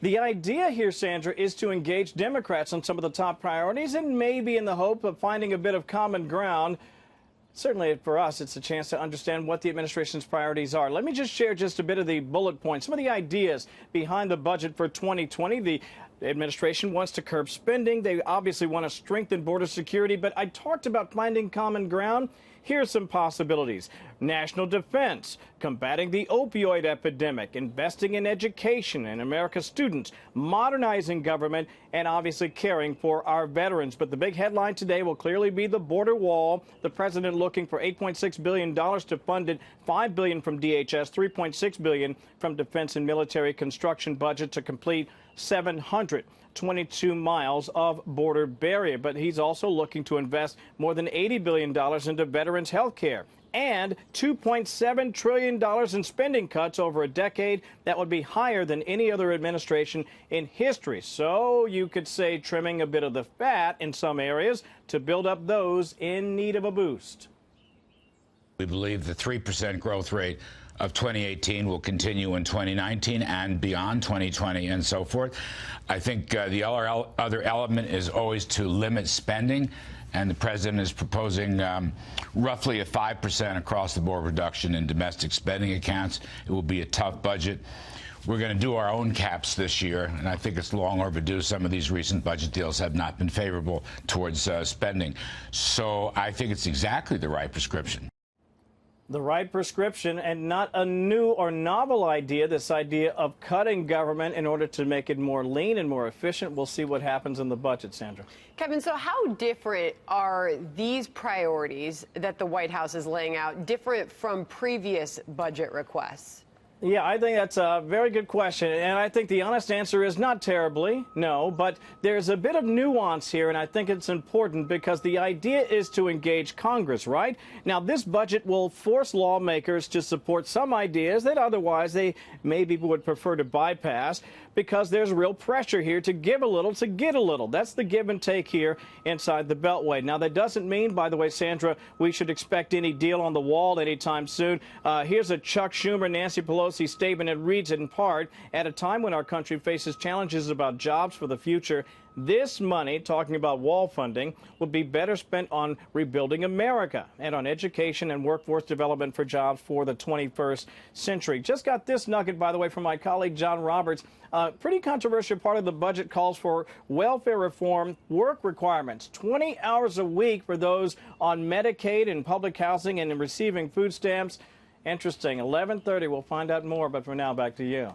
The idea here, Sandra, is to engage Democrats on some of the top priorities and maybe in the hope of finding a bit of common ground. Certainly for us, it's a chance to understand what the administration's priorities are. Let me just share just a bit of the bullet points, some of the ideas behind the budget for 2020. The administration wants to curb spending. They obviously want to strengthen border security, but I talked about finding common ground. Here's some possibilities. National defense, combating the opioid epidemic, investing in education and America's students, modernizing government, and obviously caring for our veterans. But the big headline today will clearly be the border wall. The president looking for $8.6 billion to fund it, $5 billion from DHS, $3.6 billion from defense and military construction budget to complete 722 miles of border barrier. But he's also looking to invest more than $80 billion into veterans health care and $2.7 trillion in spending cuts over a decade. That would be higher than any other administration in history. So you could say trimming a bit of the fat in some areas to build up those in need of a boost. We believe the 3% growth rate of 2018 will continue in 2019 and beyond 2020 and so forth. I think the other element is always to limit spending, and the president is proposing roughly a 5% across-the-board reduction in domestic spending accounts. It will be a tough budget. We're going to do our own caps this year, and I think it's long overdue. Some of these recent budget deals have not been favorable towards spending. So I think it's exactly the right prescription. The right prescription, and not a new or novel idea, this idea of cutting government in order to make it more lean and more efficient. We'll see what happens in the budget, Sandra. Kevin, so how different are these priorities that the White House is laying out different from previous budget requests? Yeah, I think that's a very good question, and I think the honest answer is not terribly, no, but there's a bit of nuance here, and I think it's important because the idea is to engage Congress, right? Now, this budget will force lawmakers to support some ideas that otherwise they maybe would prefer to bypass because there's real pressure here to give a little to get a little. That's the give and take here inside the Beltway. Now, that doesn't mean, by the way, Sandra, we should expect any deal on the wall anytime soon. Here's a Chuck Schumer, Nancy Pelosi statement. It reads in part, at a time when our country faces challenges about jobs for the future, this money, talking about wall funding, will be better spent on rebuilding America and on education and workforce development for jobs for the 21st century. Just got this nugget, by the way, from my colleague John Roberts. Pretty controversial part of the budget calls for welfare reform, work requirements, 20 hours a week for those on Medicaid and public housing and receiving food stamps. Interesting. 11:30, we'll find out more, but for now, back to you.